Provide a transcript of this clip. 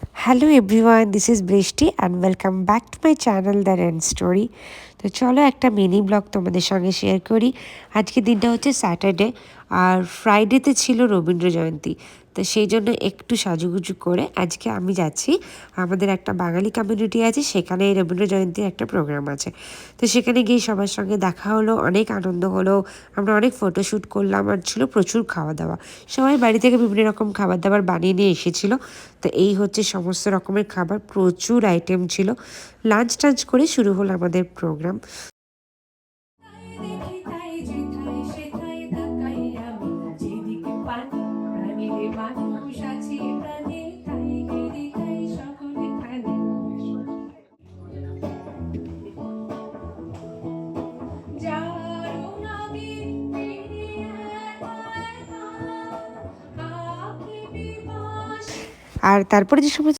Hello everyone, this is Brishti and welcome back to my channel The Ren Story. তো চলো একটা mini blog তোমাদের সঙ্গে share করি। আজকে দিনটা হচ্ছে স্যাটারডে আর ফ্রাইডেতে ছিল রবীন্দ্র জয়ন্তী। তো সেই জন্য একটু সাজুগুজু করে আজকে আমি যাচ্ছি, আমাদের একটা বাঙালি কমিউনিটি আছে, সেখানে রবীন্দ্র জয়ন্তীর একটা প্রোগ্রাম আছে। তো সেখানে গিয়ে সবার সঙ্গে দেখা হলো, অনেক আনন্দ হলো, আমরা অনেক ফটোশ্যুট করলাম আর ছিল প্রচুর খাওয়া দাওয়া। সবাই বাড়ি থেকে বিভিন্ন রকম খাবার দাবার বানিয়ে নিয়ে এসেছিলো। তো এই হচ্ছে সমস্ত রকমের খাবার, প্রচুর আইটেম ছিল। লাঞ্চ টাঞ্চ করে শুরু হলো আমাদের প্রোগ্রাম। আর তারপরে যে সময়